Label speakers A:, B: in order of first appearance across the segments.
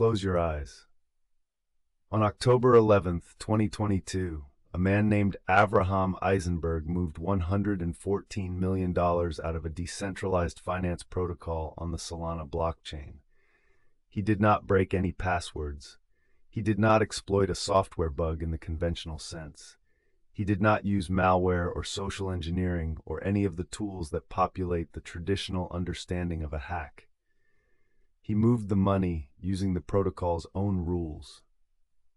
A: Close your eyes. On October 11th, 2022, a man named Avraham Eisenberg moved $114 million out of a decentralized finance protocol on the Solana blockchain. He did not break any passwords. He did not exploit a software bug in the conventional sense. He did not use malware or social engineering or any of the tools that populate the traditional understanding of a hack. He moved the money using the protocol's own rules.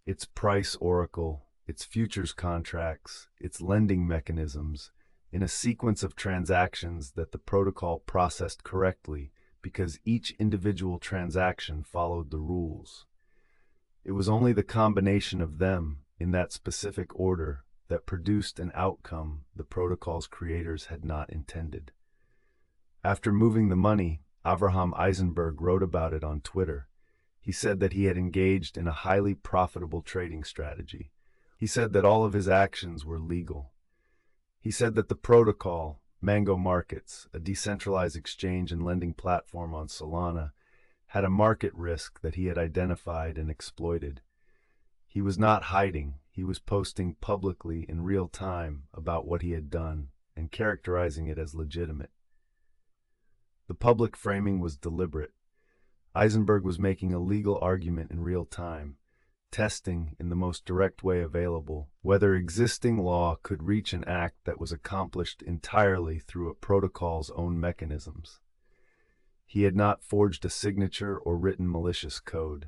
A: Its price oracle, its futures contracts, its lending mechanisms, in a sequence of transactions that the protocol processed correctly because each individual transaction followed the rules. It was only the combination of them, in that specific order, that produced an outcome the protocol's creators had not intended. After moving the money, Avraham Eisenberg wrote about it on Twitter. He said that he had engaged in a highly profitable trading strategy. He said that all of his actions were legal. He said that the protocol, Mango Markets, a decentralized exchange and lending platform on Solana, had a market risk that he had identified and exploited. He was not hiding. He was posting publicly in real time about what he had done and characterizing it as legitimate. The public framing was deliberate. Eisenberg was making a legal argument in real time, testing in the most direct way available whether existing law could reach an act that was accomplished entirely through a protocol's own mechanisms. He had not forged a signature or written malicious code.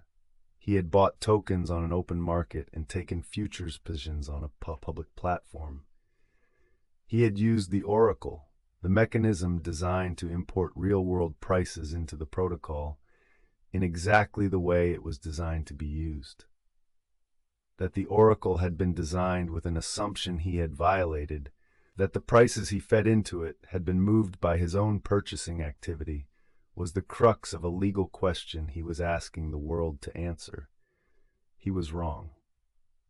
A: He had bought tokens on an open market and taken futures positions on a public platform. He had used the oracle, the mechanism designed to import real-world prices into the protocol, in exactly the way it was designed to be used. That the oracle had been designed with an assumption he had violated, that the prices he fed into it had been moved by his own purchasing activity, was the crux of a legal question he was asking the world to answer. He was wrong.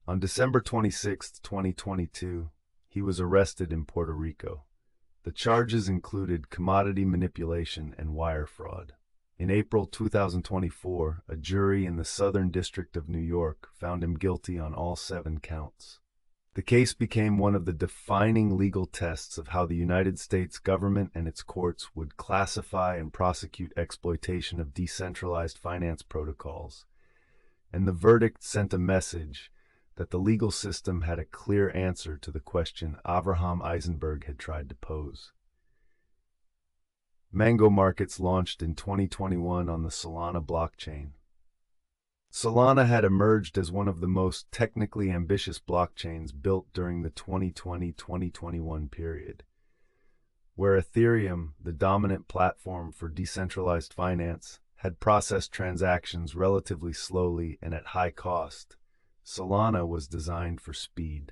A: On December 26, 2022, he was arrested in Puerto Rico. The charges included commodity manipulation and wire fraud. In April 2024, a jury in the Southern District of New York found him guilty on all 7 counts. The case became one of the defining legal tests of how the United States government and its courts would classify and prosecute exploitation of decentralized finance protocols. And the verdict sent a message that the legal system had a clear answer to the question Avraham Eisenberg had tried to pose. Mango Markets launched in 2021 on the Solana blockchain. Solana had emerged as one of the most technically ambitious blockchains built during the 2020-2021 period, where Ethereum, the dominant platform for decentralized finance, had processed transactions relatively slowly and at high cost. Solana was designed for speed,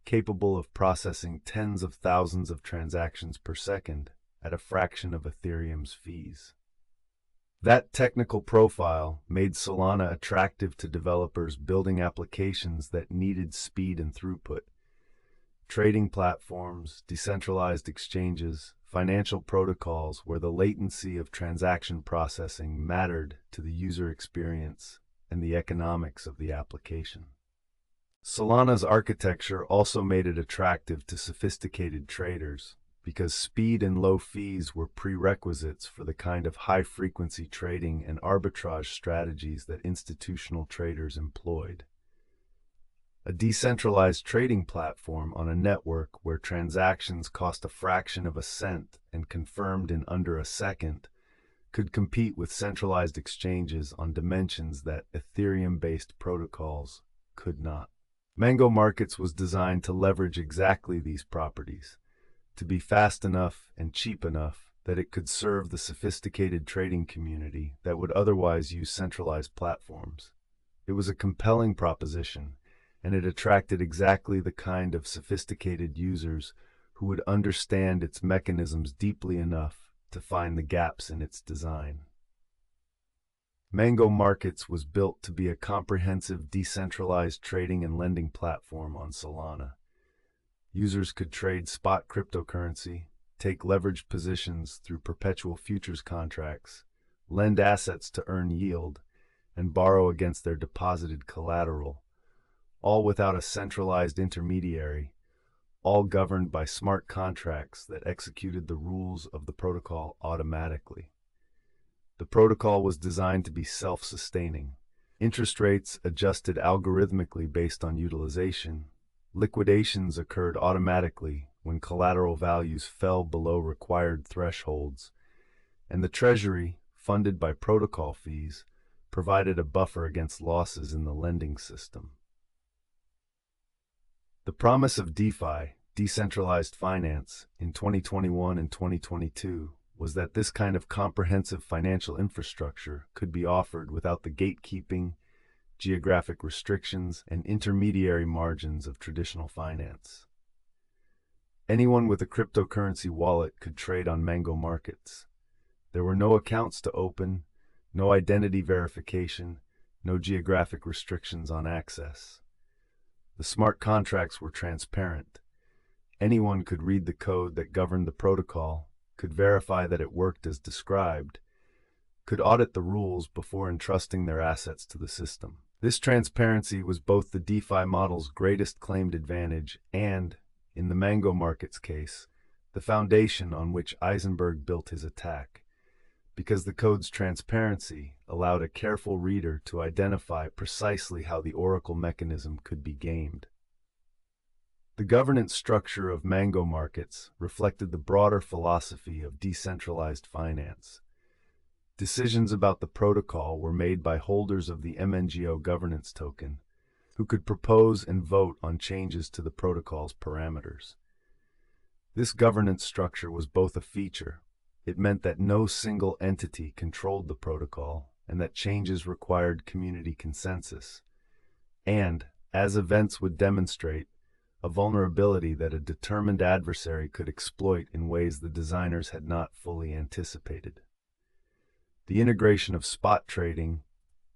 A: capable of processing tens of thousands of transactions per second at a fraction of Ethereum's fees. That technical profile made Solana attractive to developers building applications that needed speed and throughput. Trading platforms, decentralized exchanges, financial protocols where the latency of transaction processing mattered to the user experience and the economics of the application. Solana's architecture also made it attractive to sophisticated traders, because speed and low fees were prerequisites for the kind of high-frequency trading and arbitrage strategies that institutional traders employed. A decentralized trading platform on a network where transactions cost a fraction of a cent and confirmed in under a second could compete with centralized exchanges on dimensions that Ethereum-based protocols could not. Mango Markets was designed to leverage exactly these properties, to be fast enough and cheap enough that it could serve the sophisticated trading community that would otherwise use centralized platforms. It was a compelling proposition, and it attracted exactly the kind of sophisticated users who would understand its mechanisms deeply enough to find the gaps in its design. Mango Markets was built to be a comprehensive decentralized trading and lending platform on Solana. Users could trade spot cryptocurrency, take leveraged positions through perpetual futures contracts, lend assets to earn yield, and borrow against their deposited collateral, all without a centralized intermediary, all governed by smart contracts that executed the rules of the protocol automatically. The protocol was designed to be self-sustaining. Interest rates adjusted algorithmically based on utilization. Liquidations occurred automatically when collateral values fell below required thresholds, and the Treasury, funded by protocol fees, provided a buffer against losses in the lending system. The promise of DeFi, decentralized finance, in 2021 and 2022 was that this kind of comprehensive financial infrastructure could be offered without the gatekeeping, geographic restrictions, and intermediary margins of traditional finance. Anyone with a cryptocurrency wallet could trade on Mango markets. There were no accounts to open, no identity verification, no geographic restrictions on access. The smart contracts were transparent. Anyone could read the code that governed the protocol, could verify that it worked as described, could audit the rules before entrusting their assets to the system. This transparency was both the DeFi model's greatest claimed advantage and, in the Mango market's case, the foundation on which Eisenberg built his attack, because the code's transparency allowed a careful reader to identify precisely how the oracle mechanism could be gamed. The governance structure of Mango markets reflected the broader philosophy of decentralized finance. Decisions about the protocol were made by holders of the MNGO governance token, who could propose and vote on changes to the protocol's parameters. This governance structure was both a feature. It meant that no single entity controlled the protocol and that changes required community consensus. And, as events would demonstrate, a vulnerability that a determined adversary could exploit in ways the designers had not fully anticipated. The integration of spot trading,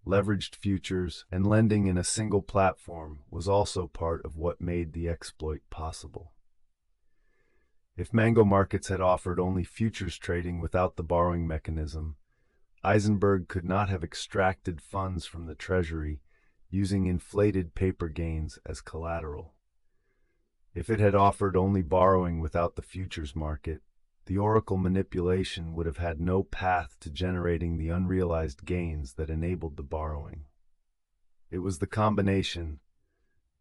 A: leveraged futures, and lending in a single platform was also part of what made the exploit possible. If Mango markets had offered only futures trading without the borrowing mechanism, Eisenberg could not have extracted funds from the Treasury using inflated paper gains as collateral. If it had offered only borrowing without the futures market, the oracle manipulation would have had no path to generating the unrealized gains that enabled the borrowing. It was the combination,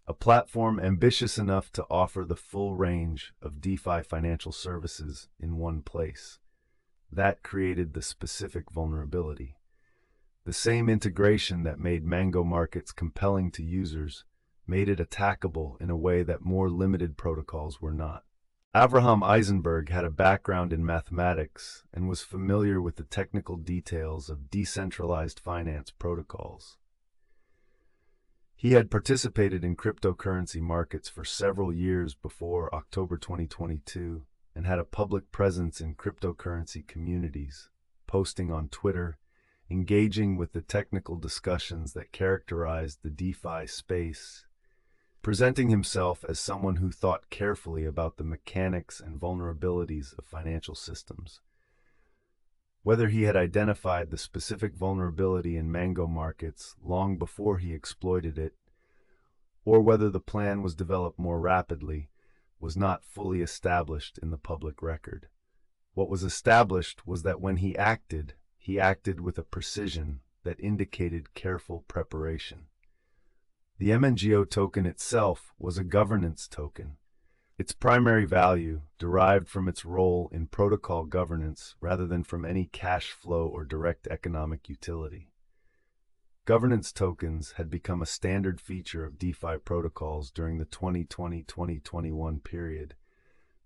A: a platform ambitious enough to offer the full range of DeFi financial services in one place, that created the specific vulnerability. The same integration that made Mango markets compelling to users made it attackable in a way that more limited protocols were not. Avraham Eisenberg had a background in mathematics and was familiar with the technical details of decentralized finance protocols. He had participated in cryptocurrency markets for several years before October 2022 and had a public presence in cryptocurrency communities, posting on Twitter, engaging with the technical discussions that characterized the DeFi space, presenting himself as someone who thought carefully about the mechanics and vulnerabilities of financial systems. Whether he had identified the specific vulnerability in Mango markets long before he exploited it, or whether the plan was developed more rapidly, was not fully established in the public record. What was established was that when he acted with a precision that indicated careful preparation. The MNGO token itself was a governance token. Its primary value derived from its role in protocol governance rather than from any cash flow or direct economic utility. Governance tokens had become a standard feature of DeFi protocols during the 2020-2021 period,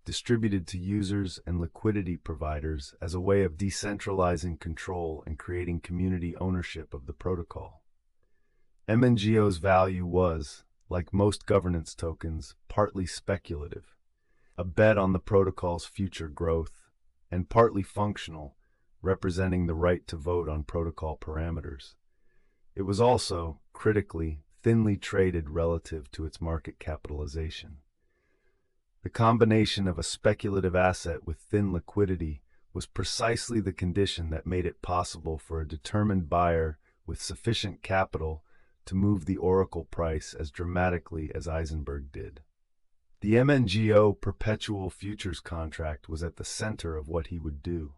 A: distributed to users and liquidity providers as a way of decentralizing control and creating community ownership of the protocol. MNGO's value was, like most governance tokens, partly speculative, a bet on the protocol's future growth, and partly functional, representing the right to vote on protocol parameters. It was also, critically, thinly traded relative to its market capitalization. The combination of a speculative asset with thin liquidity was precisely the condition that made it possible for a determined buyer with sufficient capital to move the Oracle price as dramatically as Eisenberg did. The MNGO perpetual futures contract was at the center of what he would do.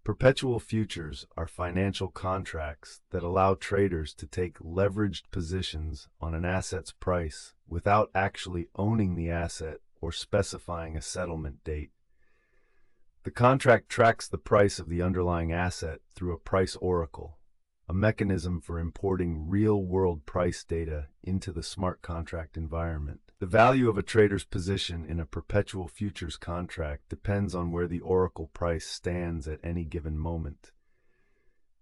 A: Perpetual futures are financial contracts that allow traders to take leveraged positions on an asset's price without actually owning the asset or specifying a settlement date. The contract tracks the price of the underlying asset through a price oracle, a mechanism for importing real-world price data into the smart contract environment. The value of a trader's position in a perpetual futures contract depends on where the oracle price stands at any given moment.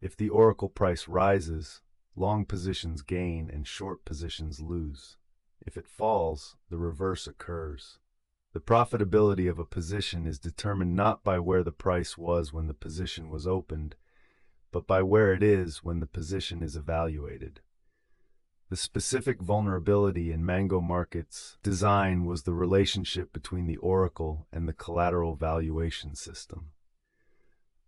A: If the oracle price rises, long positions gain and short positions lose. If it falls, the reverse occurs. The profitability of a position is determined not by where the price was when the position was opened, but by where it is when the position is evaluated. The specific vulnerability in Mango Market's design was the relationship between the oracle and the collateral valuation system.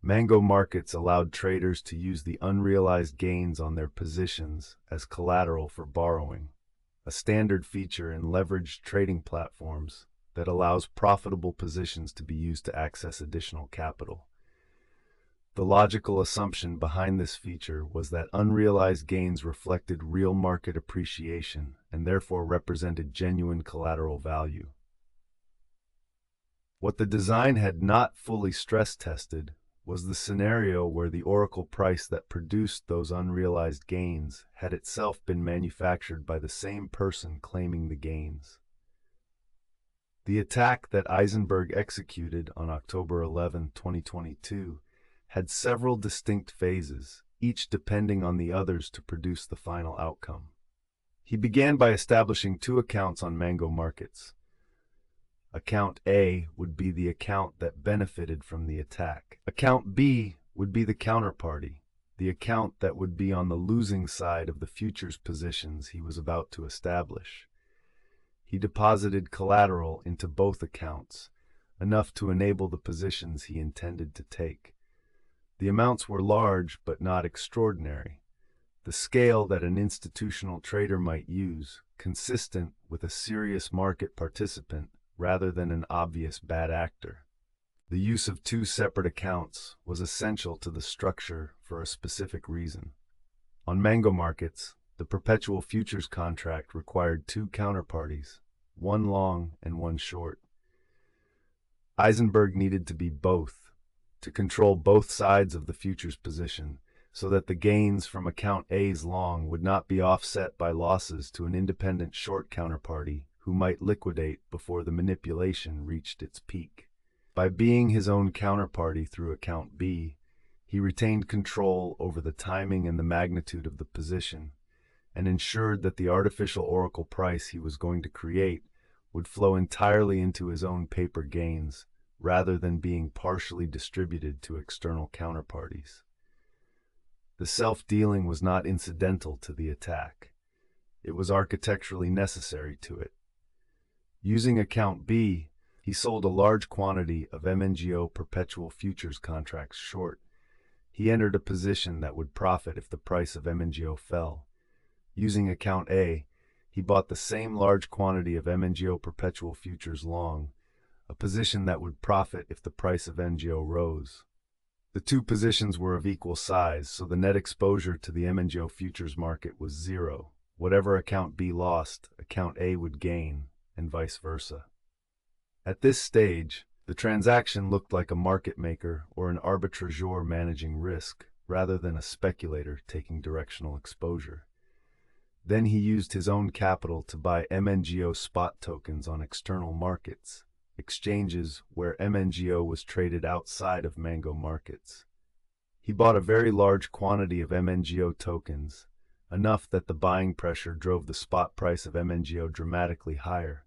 A: Mango Markets allowed traders to use the unrealized gains on their positions as collateral for borrowing, a standard feature in leveraged trading platforms that allows profitable positions to be used to access additional capital. The logical assumption behind this feature was that unrealized gains reflected real market appreciation and therefore represented genuine collateral value. What the design had not fully stress-tested was the scenario where the oracle price that produced those unrealized gains had itself been manufactured by the same person claiming the gains. The attack that Eisenberg executed on October 11, 2022, had several distinct phases, each depending on the others to produce the final outcome. He began by establishing two accounts on Mango Markets. Account A would be the account that benefited from the attack. Account B would be the counterparty, the account that would be on the losing side of the futures positions he was about to establish. He deposited collateral into both accounts, enough to enable the positions he intended to take. The amounts were large but not extraordinary, the scale that an institutional trader might use, consistent with a serious market participant rather than an obvious bad actor. The use of two separate accounts was essential to the structure for a specific reason. On Mango Markets, the perpetual futures contract required two counterparties, one long and one short. Eisenberg needed to be both, to control both sides of the futures position, so that the gains from account A's long would not be offset by losses to an independent short counterparty who might liquidate before the manipulation reached its peak. By being his own counterparty through account B, he retained control over the timing and the magnitude of the position, and ensured that the artificial oracle price he was going to create would flow entirely into his own paper gains, rather than being partially distributed to external counterparties. The self-dealing was not incidental to the attack. It was architecturally necessary to it. Using account B, he sold a large quantity of MNGO perpetual futures contracts short. He entered a position that would profit if the price of MNGO fell. Using account A, he bought the same large quantity of MNGO perpetual futures long, a position that would profit if the price of MNGO rose. The two positions were of equal size, so the net exposure to the MNGO futures market was zero. Whatever account B lost, account A would gain, and vice versa. At this stage, the transaction looked like a market maker or an arbitrageur managing risk, rather than a speculator taking directional exposure. Then he used his own capital to buy MNGO spot tokens on external markets, exchanges where MNGO was traded outside of Mango Markets. He bought a very large quantity of MNGO tokens, enough that the buying pressure drove the spot price of MNGO dramatically higher.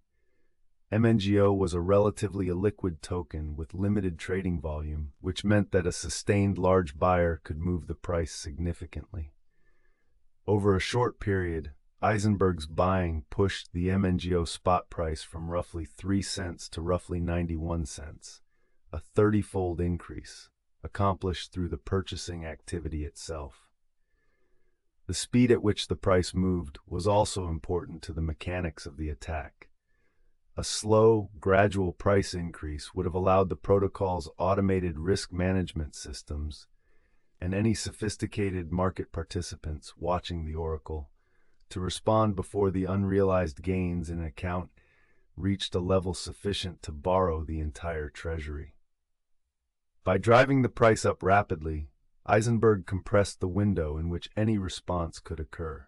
A: MNGO was a relatively illiquid token with limited trading volume, which meant that a sustained large buyer could move the price significantly. Over a short period, Eisenberg's buying pushed the MNGO spot price from roughly 3 cents to roughly 91 cents, a 30-fold increase, accomplished through the purchasing activity itself. The speed at which the price moved was also important to the mechanics of the attack. A slow, gradual price increase would have allowed the protocol's automated risk management systems and any sophisticated market participants watching the oracle to respond before the unrealized gains in an account reached a level sufficient to borrow the entire treasury. By driving the price up rapidly, Eisenberg compressed the window in which any response could occur.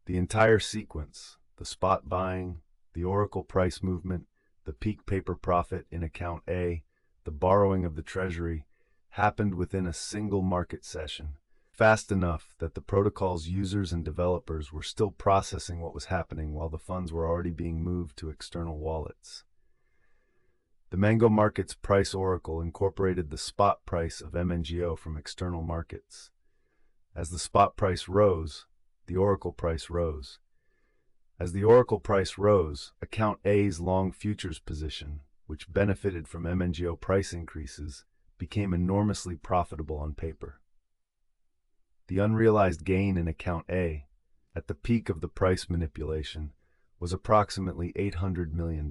A: The entire sequence, the spot buying, the oracle price movement, the peak paper profit in account A, the borrowing of the treasury, happened within a single market session, fast enough that the protocol's users and developers were still processing what was happening while the funds were already being moved to external wallets. The Mango Markets price oracle incorporated the spot price of MNGO from external markets. As the spot price rose, the oracle price rose. As the oracle price rose, account A's long futures position, which benefited from MNGO price increases, became enormously profitable on paper. The unrealized gain in account A, at the peak of the price manipulation, was approximately $800 million.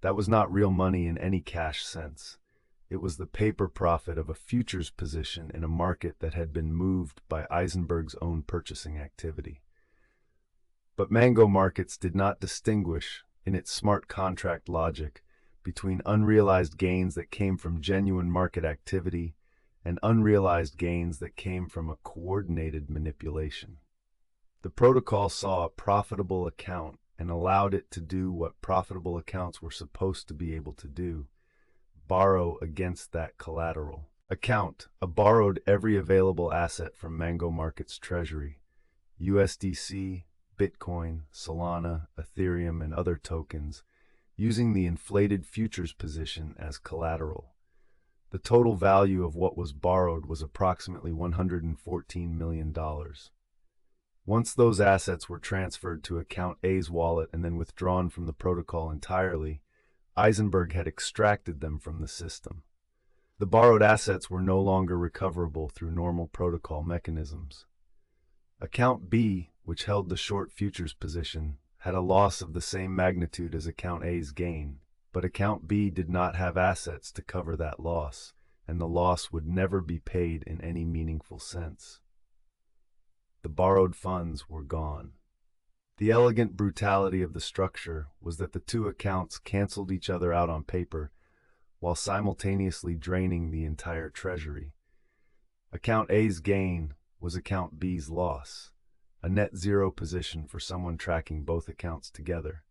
A: That was not real money in any cash sense. It was the paper profit of a futures position in a market that had been moved by Eisenberg's own purchasing activity. But Mango Markets did not distinguish, in its smart contract logic, between unrealized gains that came from genuine market activity and unrealized gains that came from a coordinated manipulation. The protocol saw a profitable account and allowed it to do what profitable accounts were supposed to be able to do: borrow against that collateral. Account A borrowed every available asset from Mango Markets treasury: USDC, Bitcoin, Solana, Ethereum, and other tokens, using the inflated futures position as collateral. The total value of what was borrowed was approximately $114 million. Once those assets were transferred to account A's wallet and then withdrawn from the protocol entirely, Eisenberg had extracted them from the system. The borrowed assets were no longer recoverable through normal protocol mechanisms. Account B, which held the short futures position, had a loss of the same magnitude as account A's gain, but account B did not have assets to cover that loss, and the loss would never be paid in any meaningful sense. The borrowed funds were gone. The elegant brutality of the structure was that the two accounts canceled each other out on paper, while simultaneously draining the entire treasury. Account A's gain was account B's loss, a net zero position for someone tracking both accounts together.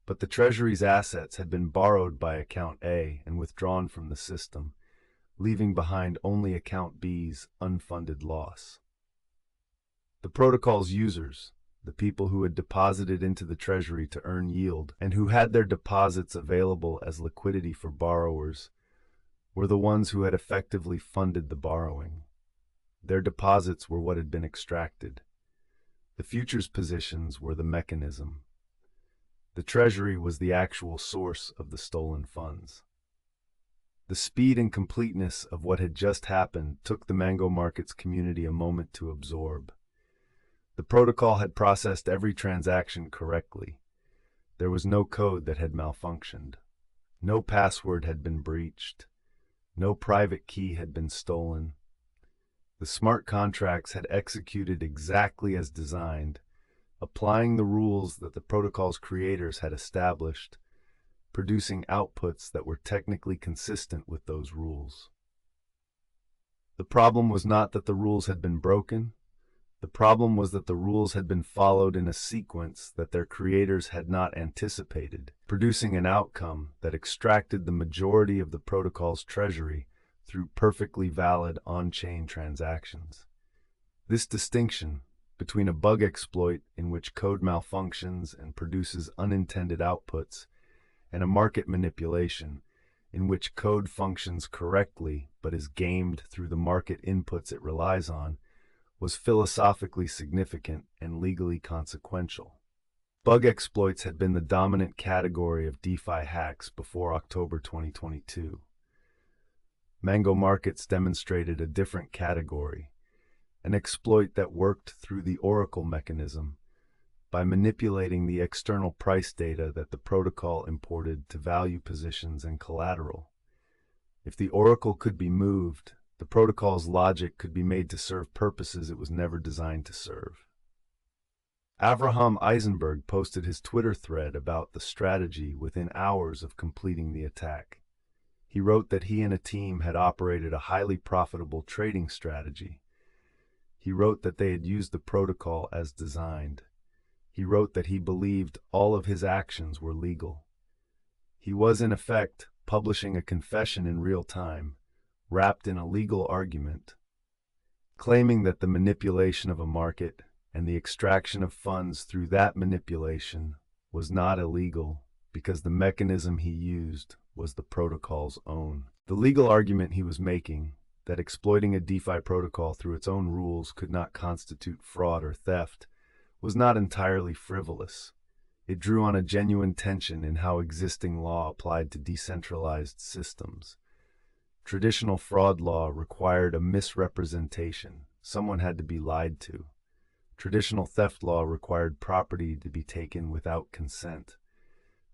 A: But the treasury's assets had been borrowed by account A and withdrawn from the system, leaving behind only account B's unfunded loss. The protocol's users, the people who had deposited into the treasury to earn yield and who had their deposits available as liquidity for borrowers, were the ones who had effectively funded the borrowing. Their deposits were what had been extracted. The futures positions were the mechanism. The treasury was the actual source of the stolen funds. The speed and completeness of what had just happened took the Mango Markets community a moment to absorb. The protocol had processed every transaction correctly. There was no code that had malfunctioned. No password had been breached. No private key had been stolen. The smart contracts had executed exactly as designed, applying the rules that the protocol's creators had established, producing outputs that were technically consistent with those rules. The problem was not that the rules had been broken. The problem was that the rules had been followed in a sequence that their creators had not anticipated, producing an outcome that extracted the majority of the protocol's treasury through perfectly valid on-chain transactions. This distinction between a bug exploit in which code malfunctions and produces unintended outputs and a market manipulation in which code functions correctly but is gamed through the market inputs it relies on was philosophically significant and legally consequential. Bug exploits had been the dominant category of DeFi hacks before October 2022. Mango Markets demonstrated a different category, an exploit that worked through the oracle mechanism by manipulating the external price data that the protocol imported to value positions and collateral. If the oracle could be moved, the protocol's logic could be made to serve purposes it was never designed to serve. Avraham Eisenberg posted his Twitter thread about the strategy within hours of completing the attack. He wrote that he and a team had operated a highly profitable trading strategy. He wrote that they had used the protocol as designed. He wrote that he believed all of his actions were legal. He was, in effect, publishing a confession in real time, wrapped in a legal argument, claiming that the manipulation of a market and the extraction of funds through that manipulation was not illegal because the mechanism he used was the protocol's own. The legal argument he was making, that exploiting a DeFi protocol through its own rules could not constitute fraud or theft, was not entirely frivolous. It drew on a genuine tension in how existing law applied to decentralized systems. Traditional fraud law required a misrepresentation. Someone had to be lied to. Traditional theft law required property to be taken without consent.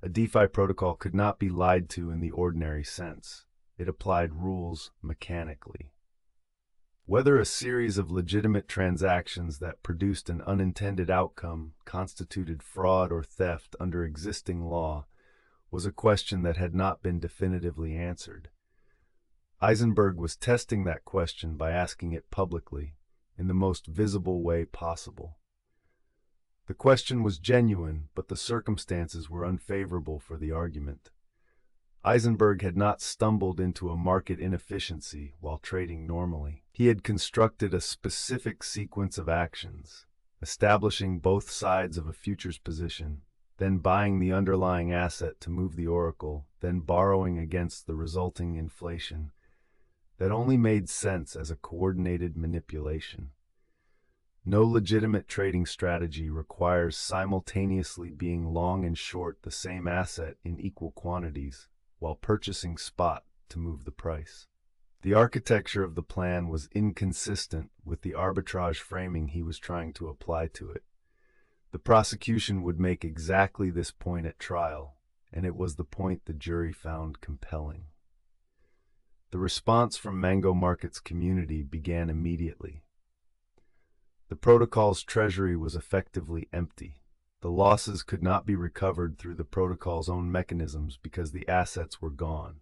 A: A DeFi protocol could not be lied to in the ordinary sense. It applied rules mechanically. Whether a series of legitimate transactions that produced an unintended outcome constituted fraud or theft under existing law was a question that had not been definitively answered. Eisenberg was testing that question by asking it publicly, in the most visible way possible. The question was genuine, but the circumstances were unfavorable for the argument. Eisenberg had not stumbled into a market inefficiency while trading normally. He had constructed a specific sequence of actions, establishing both sides of a futures position, then buying the underlying asset to move the oracle, then borrowing against the resulting inflation, that only made sense as a coordinated manipulation. No legitimate trading strategy requires simultaneously being long and short the same asset in equal quantities while purchasing spot to move the price. The architecture of the plan was inconsistent with the arbitrage framing he was trying to apply to it. The prosecution would make exactly this point at trial, and it was the point the jury found compelling. The response from Mango Market's community began immediately. The protocol's treasury was effectively empty. The losses could not be recovered through the protocol's own mechanisms because the assets were gone.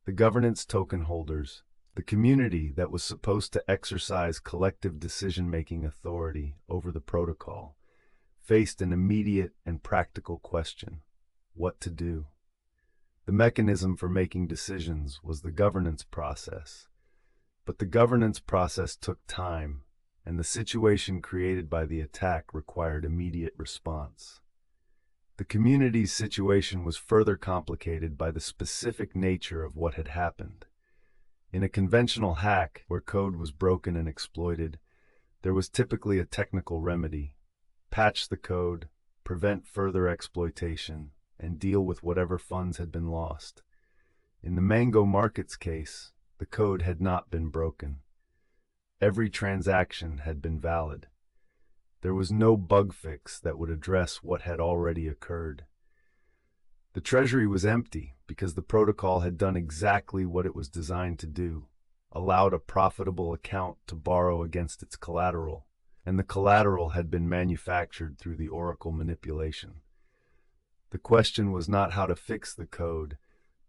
A: The governance token holders, the community that was supposed to exercise collective decision-making authority over the protocol, faced an immediate and practical question: what to do? The mechanism for making decisions was the governance process. But the governance process took time, and the situation created by the attack required immediate response. The community's situation was further complicated by the specific nature of what had happened. In a conventional hack, where code was broken and exploited, there was typically a technical remedy: patch the code, prevent further exploitation, and deal with whatever funds had been lost. In the Mango Market's case, the code had not been broken. Every transaction had been valid. There was no bug fix that would address what had already occurred. The treasury was empty because the protocol had done exactly what it was designed to do: allowed a profitable account to borrow against its collateral, and the collateral had been manufactured through the oracle manipulation. The question was not how to fix the code,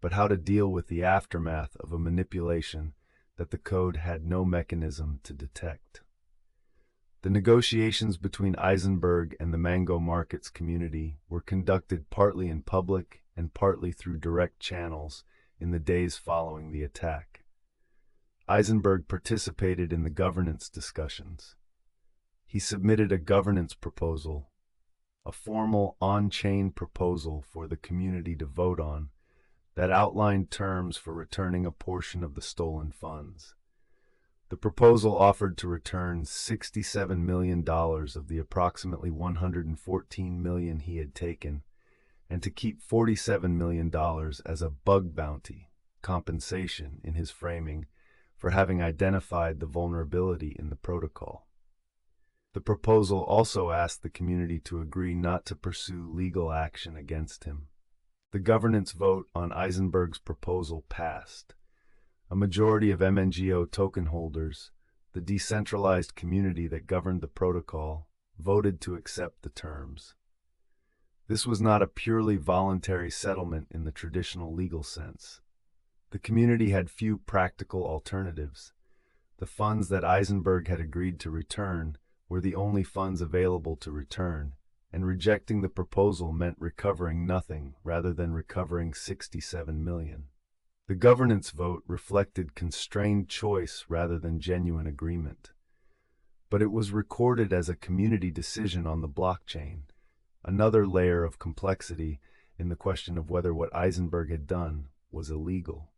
A: but how to deal with the aftermath of a manipulation that the code had no mechanism to detect. The negotiations between Eisenberg and the Mango Markets community were conducted partly in public and partly through direct channels in the days following the attack. Eisenberg participated in the governance discussions. He submitted a governance proposal, a formal on-chain proposal for the community to vote on, that outlined terms for returning a portion of the stolen funds. The proposal offered to return $67 million of the approximately $114 million he had taken, and to keep $47 million as a bug bounty, compensation in his framing, for having identified the vulnerability in the protocol. The proposal also asked the community to agree not to pursue legal action against him. The governance vote on Eisenberg's proposal passed. A majority of MNGO token holders, the decentralized community that governed the protocol, voted to accept the terms. This was not a purely voluntary settlement in the traditional legal sense. The community had few practical alternatives. The funds that Eisenberg had agreed to return were the only funds available to return, and rejecting the proposal meant recovering nothing rather than recovering $67 million. The governance vote reflected constrained choice rather than genuine agreement. But it was recorded as a community decision on the blockchain, another layer of complexity in the question of whether what Eisenberg had done was illegal.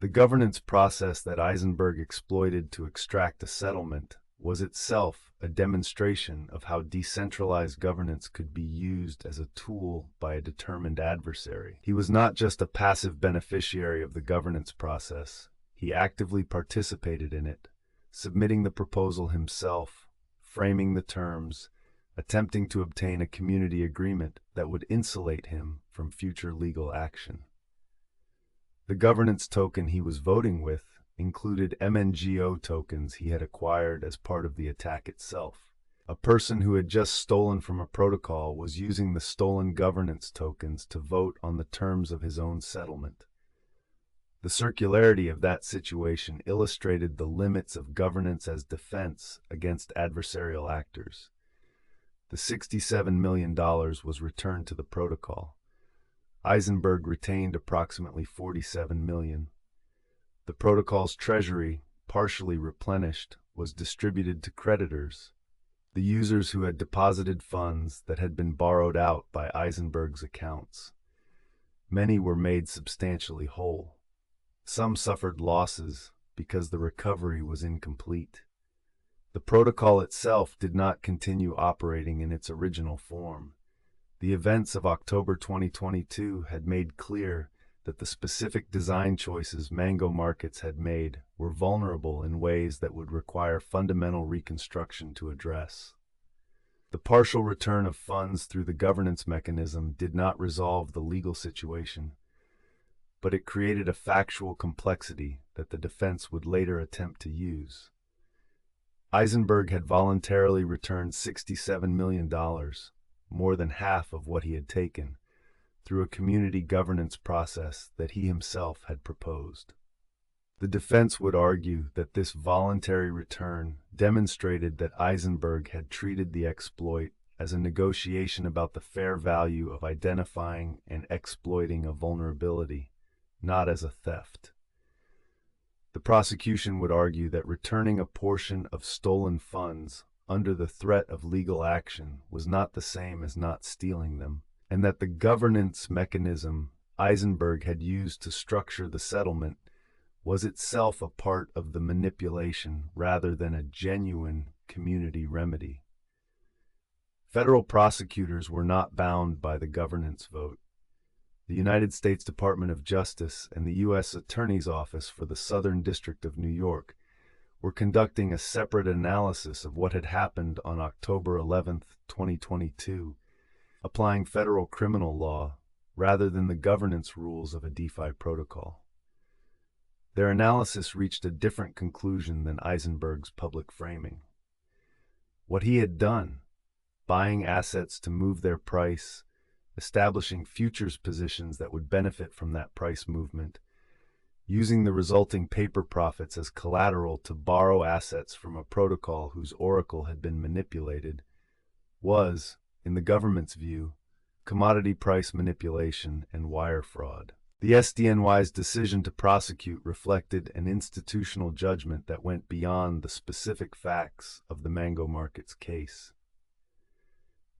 A: The governance process that Eisenberg exploited to extract a settlement was itself a demonstration of how decentralized governance could be used as a tool by a determined adversary. He was not just a passive beneficiary of the governance process, he actively participated in it, submitting the proposal himself, framing the terms, attempting to obtain a community agreement that would insulate him from future legal action. The governance token he was voting with included MNGO tokens he had acquired as part of the attack itself. A person who had just stolen from a protocol was using the stolen governance tokens to vote on the terms of his own settlement. The circularity of that situation illustrated the limits of governance as defense against adversarial actors. The $67 million was returned to the protocol. Eisenberg retained approximately $47 million. The protocol's treasury, partially replenished, was distributed to creditors, the users who had deposited funds that had been borrowed out by Eisenberg's accounts. Many were made substantially whole. Some suffered losses because the recovery was incomplete. The protocol itself did not continue operating in its original form. The events of October 2022 had made clear that the specific design choices Mango Markets had made were vulnerable in ways that would require fundamental reconstruction to address. The partial return of funds through the governance mechanism did not resolve the legal situation, but it created a factual complexity that the defense would later attempt to use. Eisenberg had voluntarily returned $67 million, more than half of what he had taken, through a community governance process that he himself had proposed. The defense would argue that this voluntary return demonstrated that Eisenberg had treated the exploit as a negotiation about the fair value of identifying and exploiting a vulnerability, not as a theft. The prosecution would argue that returning a portion of stolen funds under the threat of legal action was not the same as not stealing them, and that the governance mechanism Eisenberg had used to structure the settlement was itself a part of the manipulation rather than a genuine community remedy. Federal prosecutors were not bound by the governance vote. The United States Department of Justice and the U.S. Attorney's Office for the Southern District of New York were conducting a separate analysis of what had happened on October 11, 2022, applying federal criminal law rather than the governance rules of a DeFi protocol. Their analysis reached a different conclusion than Eisenberg's public framing. What he had done, buying assets to move their price, establishing futures positions that would benefit from that price movement, using the resulting paper profits as collateral to borrow assets from a protocol whose oracle had been manipulated, was, in the government's view, commodity price manipulation and wire fraud. The SDNY's decision to prosecute reflected an institutional judgment that went beyond the specific facts of the Mango Markets case.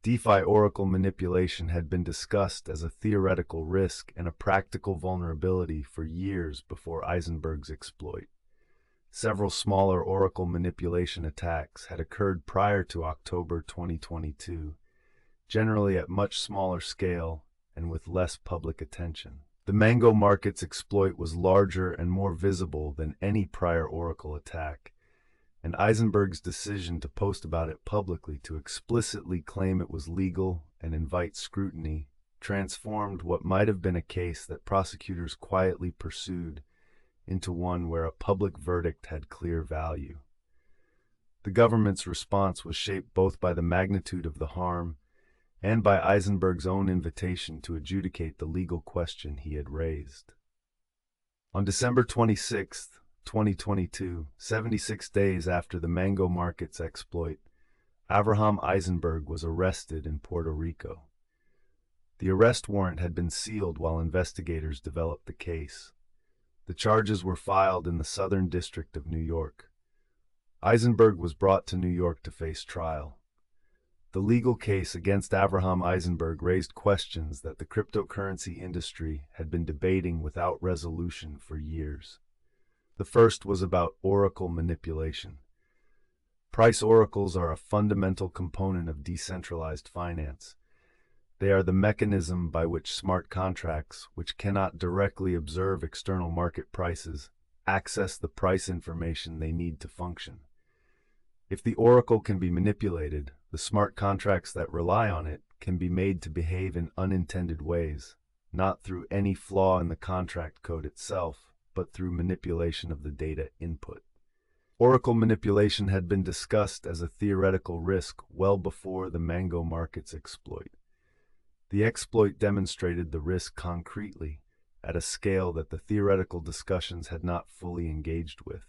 A: DeFi oracle manipulation had been discussed as a theoretical risk and a practical vulnerability for years before Eisenberg's exploit. Several smaller oracle manipulation attacks had occurred prior to October 2022, generally at much smaller scale and with less public attention. The mango market's exploit was larger and more visible than any prior Oracle attack, and Eisenberg's decision to post about it publicly to explicitly claim it was legal and invite scrutiny transformed what might have been a case that prosecutors quietly pursued into one where a public verdict had clear value. The government's response was shaped both by the magnitude of the harm and by Eisenberg's own invitation to adjudicate the legal question he had raised. On December 26, 2022, 76 days after the mango market's exploit, Avraham Eisenberg was arrested in Puerto Rico. The arrest warrant had been sealed while investigators developed the case. The charges were filed in the Southern District of New York. Eisenberg was brought to New York to face trial. The legal case against Avraham Eisenberg raised questions that the cryptocurrency industry had been debating without resolution for years. The first was about oracle manipulation. Price oracles are a fundamental component of decentralized finance. They are the mechanism by which smart contracts, which cannot directly observe external market prices, access the price information they need to function. If the oracle can be manipulated, the smart contracts that rely on it can be made to behave in unintended ways, not through any flaw in the contract code itself, but through manipulation of the data input. Oracle manipulation had been discussed as a theoretical risk well before the mango market's exploit. The exploit demonstrated the risk concretely, at a scale that the theoretical discussions had not fully engaged with.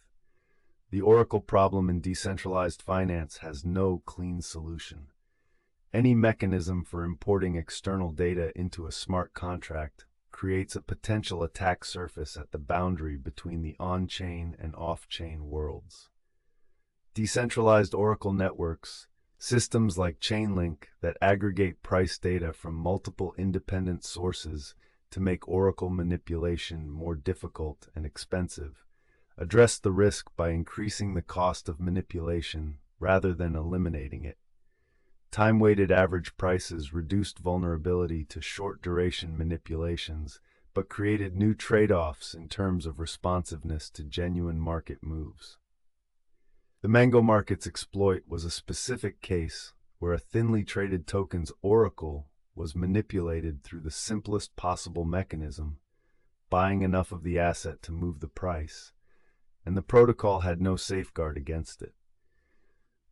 A: The oracle problem in decentralized finance has no clean solution. Any mechanism for importing external data into a smart contract creates a potential attack surface at the boundary between the on-chain and off-chain worlds. Decentralized oracle networks, systems like Chainlink that aggregate price data from multiple independent sources to make oracle manipulation more difficult and expensive, address the risk by increasing the cost of manipulation rather than eliminating it. Time-weighted average prices reduced vulnerability to short-duration manipulations, but created new trade-offs in terms of responsiveness to genuine market moves. The mango market's exploit was a specific case where a thinly traded token's oracle was manipulated through the simplest possible mechanism, buying enough of the asset to move the price, and the protocol had no safeguard against it.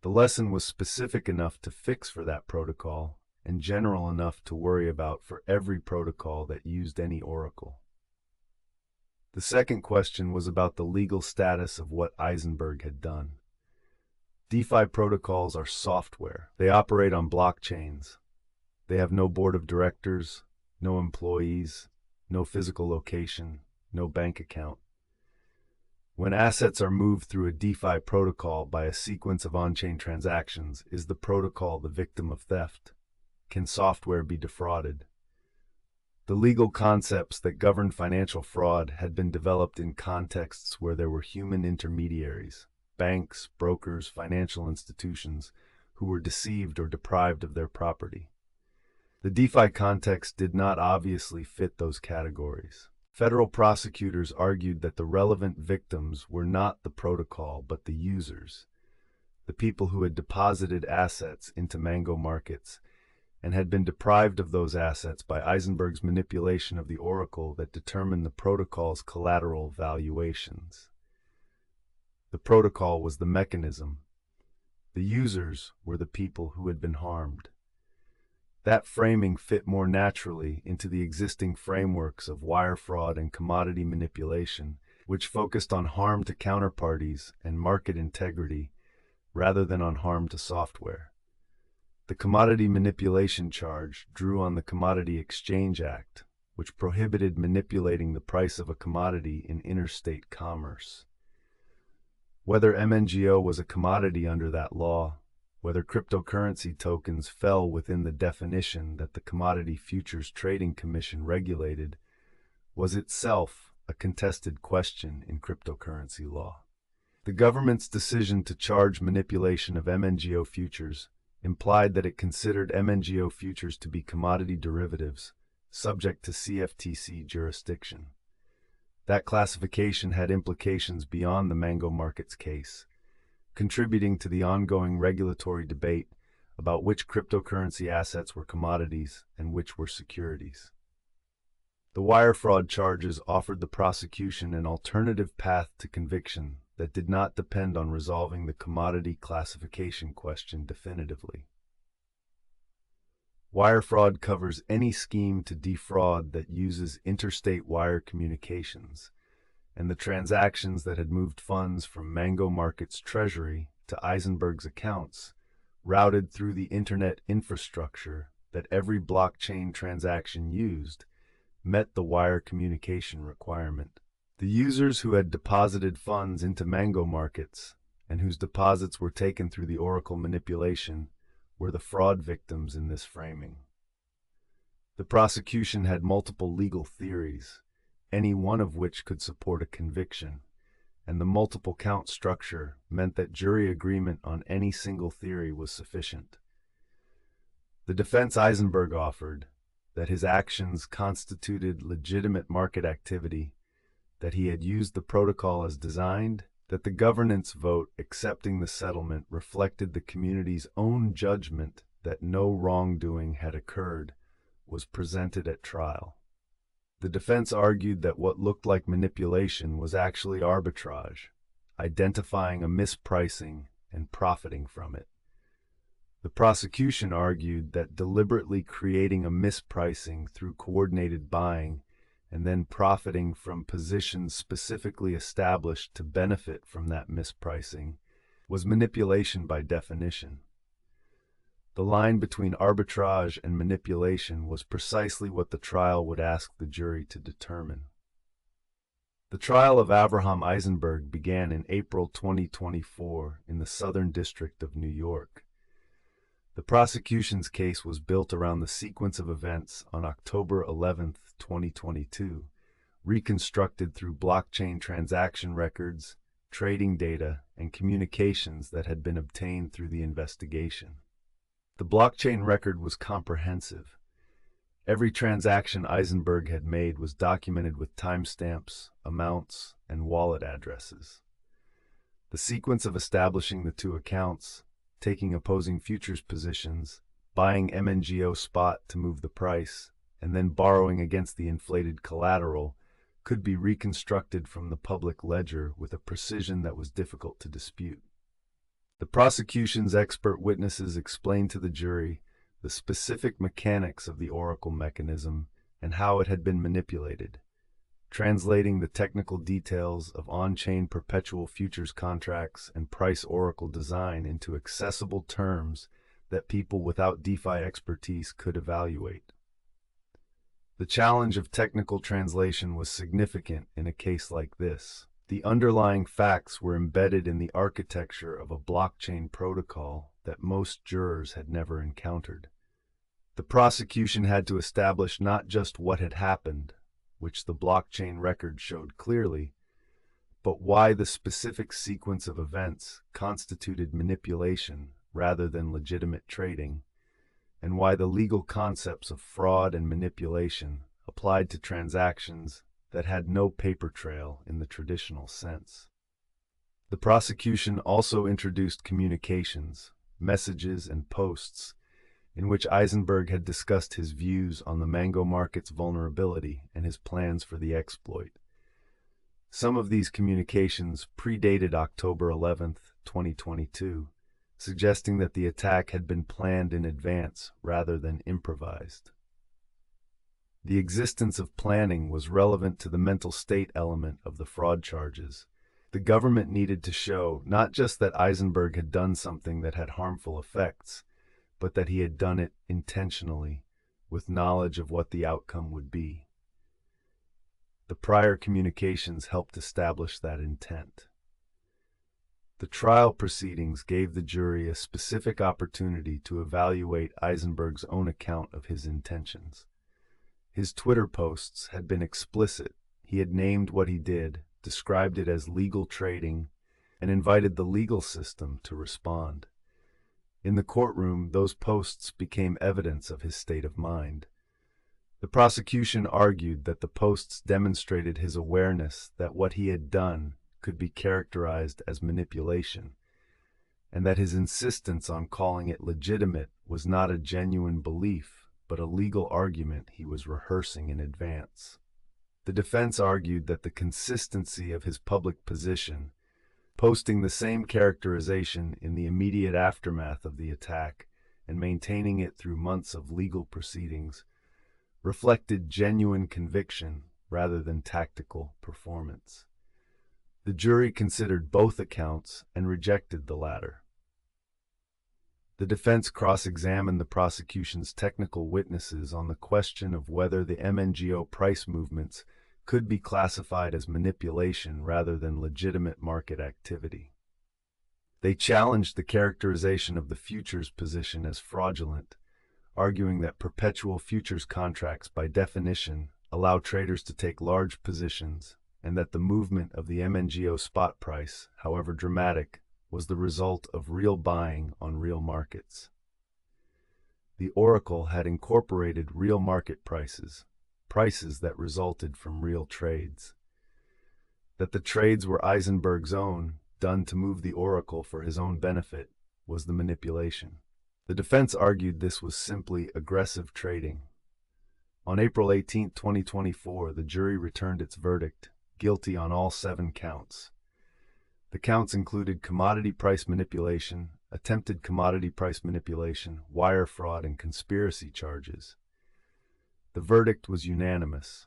A: The lesson was specific enough to fix for that protocol and general enough to worry about for every protocol that used any oracle. The second question was about the legal status of what Eisenberg had done. DeFi protocols are software. They operate on blockchains. They have no board of directors, no employees, no physical location, no bank account. When assets are moved through a DeFi protocol by a sequence of on-chain transactions, is the protocol the victim of theft? Can software be defrauded? The legal concepts that govern financial fraud had been developed in contexts where there were human intermediaries, banks, brokers, financial institutions, who were deceived or deprived of their property. The DeFi context did not obviously fit those categories. Federal prosecutors argued that the relevant victims were not the protocol but the users, the people who had deposited assets into mango markets and had been deprived of those assets by Eisenberg's manipulation of the oracle that determined the protocol's collateral valuations. The protocol was the mechanism. The users were the people who had been harmed. That framing fit more naturally into the existing frameworks of wire fraud and commodity manipulation, which focused on harm to counterparties and market integrity rather than on harm to software. The commodity manipulation charge drew on the Commodity Exchange Act, which prohibited manipulating the price of a commodity in interstate commerce. Whether MNGO was a commodity under that law, whether cryptocurrency tokens fell within the definition that the Commodity Futures Trading Commission regulated, was itself a contested question in cryptocurrency law. The government's decision to charge manipulation of MNGO futures implied that it considered MNGO futures to be commodity derivatives subject to CFTC jurisdiction. That classification had implications beyond the Mango Markets case, contributing to the ongoing regulatory debate about which cryptocurrency assets were commodities and which were securities. The wire fraud charges offered the prosecution an alternative path to conviction that did not depend on resolving the commodity classification question definitively. Wire fraud covers any scheme to defraud that uses interstate wire communications, and the transactions that had moved funds from Mango Markets' treasury to Eisenberg's accounts routed through the internet infrastructure that every blockchain transaction used met the wire communication requirement. The users who had deposited funds into Mango Markets and whose deposits were taken through the Oracle manipulation were the fraud victims in this framing. The prosecution had multiple legal theories, any one of which could support a conviction, and the multiple count structure meant that jury agreement on any single theory was sufficient. The defense Eisenberg offered that his actions constituted legitimate market activity, that he had used the protocol as designed, that the governance vote accepting the settlement reflected the community's own judgment that no wrongdoing had occurred, was presented at trial. The defense argued that what looked like manipulation was actually arbitrage, identifying a mispricing and profiting from it. The prosecution argued that deliberately creating a mispricing through coordinated buying and then profiting from positions specifically established to benefit from that mispricing was manipulation by definition. The line between arbitrage and manipulation was precisely what the trial would ask the jury to determine. The trial of Avraham Eisenberg began in April 2024 in the Southern District of New York. The prosecution's case was built around the sequence of events on October 11, 2022, reconstructed through blockchain transaction records, trading data, and communications that had been obtained through the investigation. The blockchain record was comprehensive. Every transaction Eisenberg had made was documented with timestamps, amounts, and wallet addresses. The sequence of establishing the two accounts, taking opposing futures positions, buying MNGO spot to move the price, and then borrowing against the inflated collateral could be reconstructed from the public ledger with a precision that was difficult to dispute. The prosecution's expert witnesses explained to the jury the specific mechanics of the Oracle mechanism and how it had been manipulated, translating the technical details of on-chain perpetual futures contracts and price Oracle design into accessible terms that people without DeFi expertise could evaluate. The challenge of technical translation was significant in a case like this. The underlying facts were embedded in the architecture of a blockchain protocol that most jurors had never encountered. The prosecution had to establish not just what had happened, which the blockchain record showed clearly, but why the specific sequence of events constituted manipulation rather than legitimate trading, and why the legal concepts of fraud and manipulation applied to transactions that had no paper trail in the traditional sense. The prosecution also introduced communications, messages, and posts in which Eisenberg had discussed his views on the Mango Market's vulnerability and his plans for the exploit. Some of these communications predated October 11, 2022, suggesting that the attack had been planned in advance rather than improvised. The existence of planning was relevant to the mental state element of the fraud charges. The government needed to show not just that Eisenberg had done something that had harmful effects, but that he had done it intentionally, with knowledge of what the outcome would be. The prior communications helped establish that intent. The trial proceedings gave the jury a specific opportunity to evaluate Eisenberg's own account of his intentions. His Twitter posts had been explicit. He had named what he did, described it as legal trading, and invited the legal system to respond. In the courtroom, those posts became evidence of his state of mind. The prosecution argued that the posts demonstrated his awareness that what he had done could be characterized as manipulation, and that his insistence on calling it legitimate was not a genuine belief, but a legal argument he was rehearsing in advance. The defense argued that the consistency of his public position, posting the same characterization in the immediate aftermath of the attack and maintaining it through months of legal proceedings, reflected genuine conviction rather than tactical performance. The jury considered both accounts and rejected the latter. The defense cross-examined the prosecution's technical witnesses on the question of whether the MNGO price movements could be classified as manipulation rather than legitimate market activity. They challenged the characterization of the futures position as fraudulent, arguing that perpetual futures contracts by definition allow traders to take large positions, and that the movement of the MNGO spot price, however dramatic, was the result of real buying on real markets. The oracle had incorporated real market prices, prices that resulted from real trades. That the trades were Eisenberg's own, done to move the oracle for his own benefit, was the manipulation. The defense argued this was simply aggressive trading. On April 18, 2024, the jury returned its verdict, guilty on all 7 counts. The counts included commodity price manipulation, attempted commodity price manipulation, wire fraud, and conspiracy charges. The verdict was unanimous.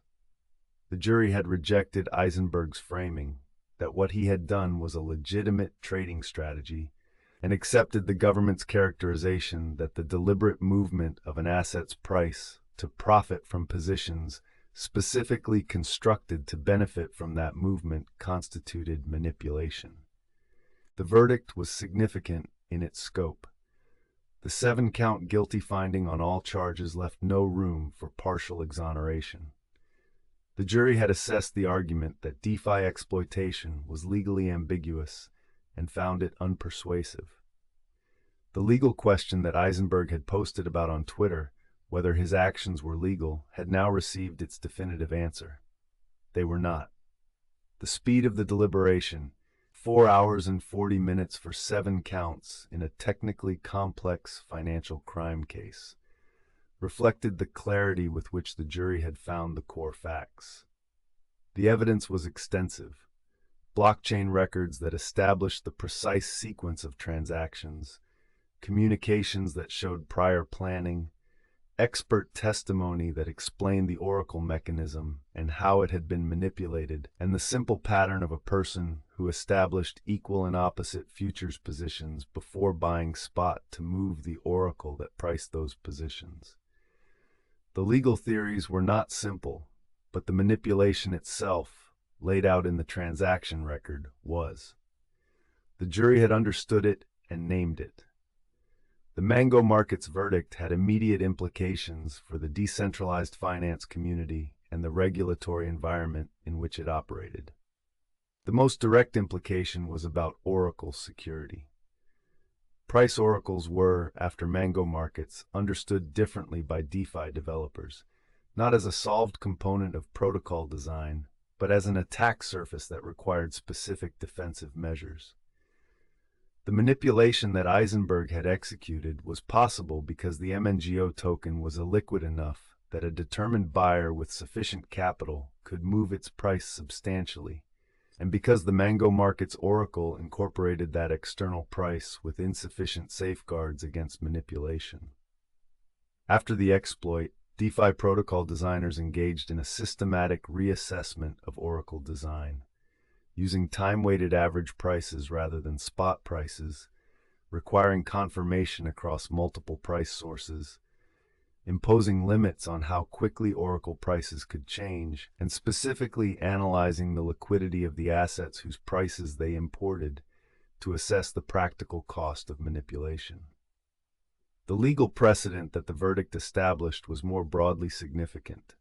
A: The jury had rejected Eisenberg's framing that what he had done was a legitimate trading strategy and accepted the government's characterization that the deliberate movement of an asset's price to profit from positions specifically constructed to benefit from that movement constituted manipulation. The verdict was significant in its scope. The 7-count guilty finding on all charges left no room for partial exoneration. The jury had assessed the argument that DeFi exploitation was legally ambiguous and found it unpersuasive. The legal question that Eisenberg had posted about on Twitter, whether his actions were legal, had now received its definitive answer. They were not. The speed of the deliberation, 4 hours and 40 minutes for 7 counts in a technically complex financial crime case, reflected the clarity with which the jury had found the core facts. The evidence was extensive. Blockchain records that established the precise sequence of transactions, communications that showed prior planning, expert testimony that explained the oracle mechanism and how it had been manipulated, and the simple pattern of a person who established equal and opposite futures positions before buying spot to move the oracle that priced those positions. The legal theories were not simple, but the manipulation itself, laid out in the transaction record, was. The jury had understood it and named it. The Mango Market's verdict had immediate implications for the decentralized finance community and the regulatory environment in which it operated. The most direct implication was about oracle security. Price oracles were, after Mango Markets, understood differently by DeFi developers, not as a solved component of protocol design, but as an attack surface that required specific defensive measures. The manipulation that Eisenberg had executed was possible because the MNGO token was illiquid enough that a determined buyer with sufficient capital could move its price substantially, and because the Mango Market's oracle incorporated that external price with insufficient safeguards against manipulation. After the exploit, DeFi protocol designers engaged in a systematic reassessment of oracle design, using time-weighted average prices rather than spot prices, requiring confirmation across multiple price sources, imposing limits on how quickly oracle prices could change, and specifically analyzing the liquidity of the assets whose prices they imported to assess the practical cost of manipulation. The legal precedent that the verdict established was more broadly significant.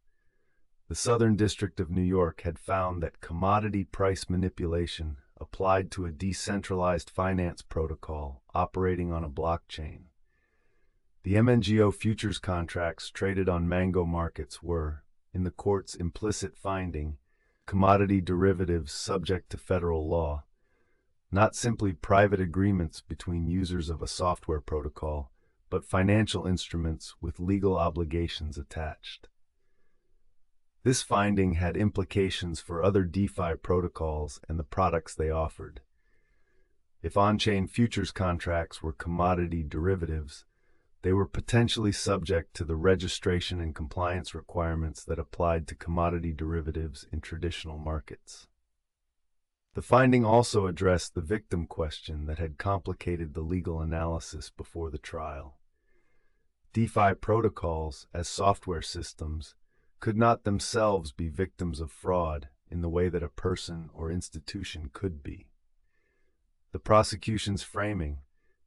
A: The Southern District of New York had found that commodity price manipulation applied to a decentralized finance protocol operating on a blockchain. The MNGO futures contracts traded on Mango markets were, in the court's implicit finding, commodity derivatives subject to federal law, not simply private agreements between users of a software protocol, but financial instruments with legal obligations attached. This finding had implications for other DeFi protocols and the products they offered. If on-chain futures contracts were commodity derivatives, they were potentially subject to the registration and compliance requirements that applied to commodity derivatives in traditional markets. The finding also addressed the victim question that had complicated the legal analysis before the trial. DeFi protocols, as software systems, could not themselves be victims of fraud in the way that a person or institution could be. The prosecution's framing,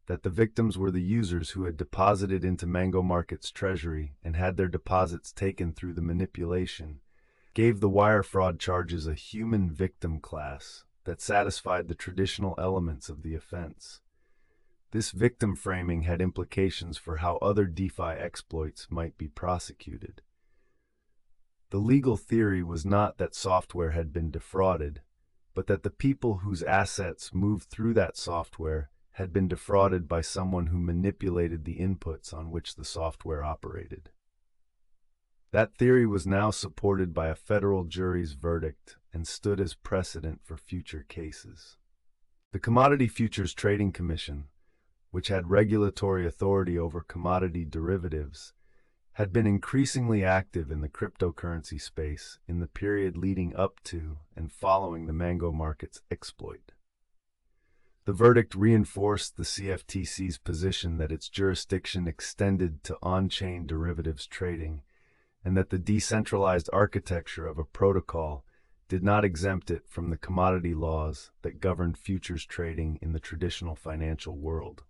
A: that the victims were the users who had deposited into Mango Market's treasury and had their deposits taken through the manipulation, gave the wire fraud charges a human victim class that satisfied the traditional elements of the offense. This victim framing had implications for how other DeFi exploits might be prosecuted. The legal theory was not that software had been defrauded, but that the people whose assets moved through that software had been defrauded by someone who manipulated the inputs on which the software operated. That theory was now supported by a federal jury's verdict and stood as precedent for future cases. The Commodity Futures Trading Commission, which had regulatory authority over commodity derivatives, had been increasingly active in the cryptocurrency space in the period leading up to and following the Mango Market's exploit. The verdict reinforced the CFTC's position that its jurisdiction extended to on-chain derivatives trading, and that the decentralized architecture of a protocol did not exempt it from the commodity laws that governed futures trading in the traditional financial world.